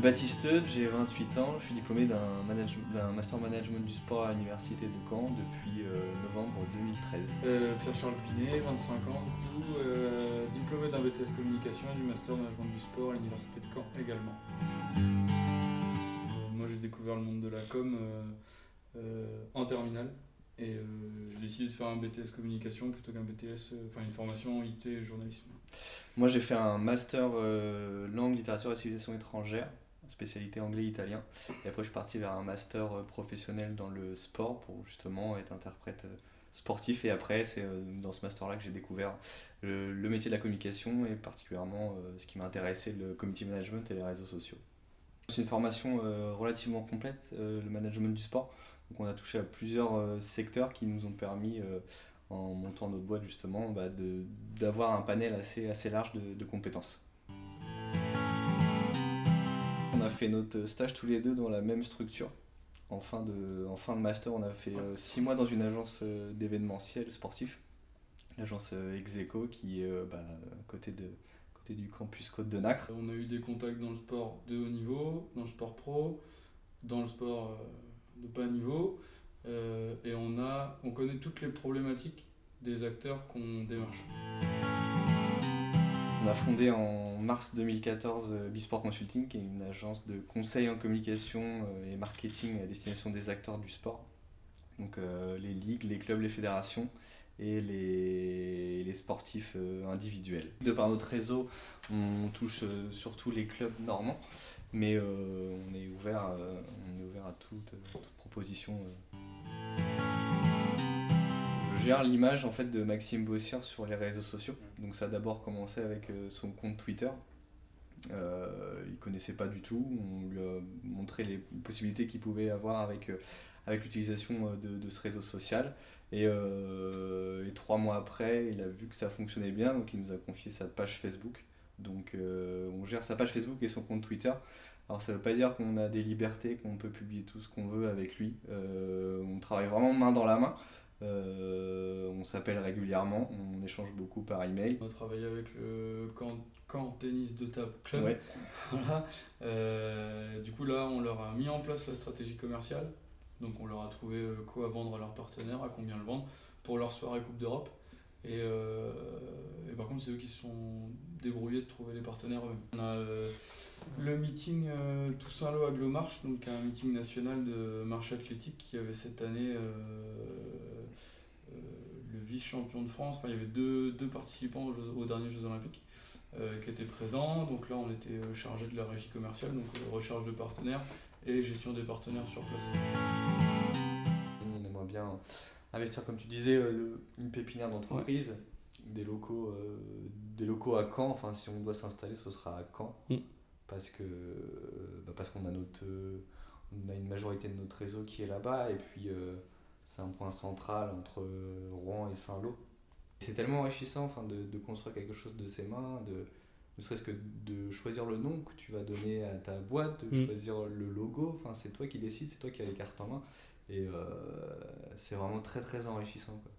Baptiste Eudes, j'ai 28 ans, je suis diplômé d'un master management du sport à l'université de Caen depuis novembre 2013. Pierre-Charles Binet, 25 ans, du coup, diplômé d'un BTS communication et du master management du sport à l'université de Caen également. Moi j'ai découvert le monde de la com en terminale et j'ai décidé de faire un BTS communication plutôt qu'un BTS, une formation IT et journalisme. Moi j'ai fait un master langue, littérature et civilisation étrangère, spécialité anglais-italien. Et après je suis parti vers un master professionnel dans le sport pour justement être interprète sportif. Et après c'est dans ce master-là que j'ai découvert le métier de la communication et particulièrement ce qui m'a intéressé, le community management et les réseaux sociaux. C'est une formation relativement complète, le management du sport. Donc on a touché à plusieurs secteurs qui nous ont permis, en montant notre boîte justement, d'avoir un panel assez large de compétences. On a fait notre stage tous les deux dans la même structure. En fin de master, on a fait 6 mois dans une agence d'événementiel sportif, l'agence Execo qui est à côté du campus Côte de Nacre. On a eu des contacts dans le sport de haut niveau, dans le sport pro, dans le sport de bas niveau, et on connaît toutes les problématiques des acteurs qu'on démarche. On a fondé en mars 2014 Bisport Consulting, qui est une agence de conseil en communication et marketing à destination des acteurs du sport. Donc les ligues, les clubs, les fédérations et les sportifs individuels. De par notre réseau, on touche surtout les clubs normands, mais on est ouvert à toute proposition. Je gère l'image en fait de Maxime Bossière sur les réseaux sociaux. Donc ça a d'abord commencé avec son compte Twitter. Il connaissait pas du tout. On lui a montré les possibilités qu'il pouvait avoir avec l'utilisation de ce réseau social. Et 3 mois après, il a vu que ça fonctionnait bien, donc il nous a confié sa page Facebook. Donc on gère sa page Facebook et son compte Twitter. Alors ça veut pas dire qu'on a des libertés, qu'on peut publier tout ce qu'on veut avec lui. On travaille vraiment main dans la main. On s'appelle régulièrement, on échange beaucoup par email. On a travaillé avec le camp tennis de table club. Ouais. Voilà. Du coup là on leur a mis en place la stratégie commerciale. Donc on leur a trouvé quoi vendre à leurs partenaires, à combien le vendre pour leur soirée Coupe d'Europe. Et par contre c'est eux qui se sont débrouillés de trouver les partenaires eux-mêmes. On a le meeting Toussaint-Lo Aglomarche, donc un meeting national de marche athlétique qui avait cette année le vice-champion de France. Enfin il y avait deux participants aux derniers Jeux Olympiques qui étaient présents. Donc là on était chargé de la régie commerciale, donc recherche de partenaires et gestion des partenaires sur place. On aimerait bien investir, comme tu disais, une pépinière d'entreprise, des locaux à Caen. Enfin, si on doit s'installer, ce sera à Caen, parce qu'on a on a une majorité de notre réseau qui est là-bas, et puis c'est un point central entre Rouen et Saint-Lô. C'est tellement enrichissant, de construire quelque chose de ses mains, ne serait-ce que de choisir le nom que tu vas donner à ta boîte, de choisir le logo. Enfin, c'est toi qui décides, c'est toi qui as les cartes en main. Et c'est vraiment très très enrichissant, quoi.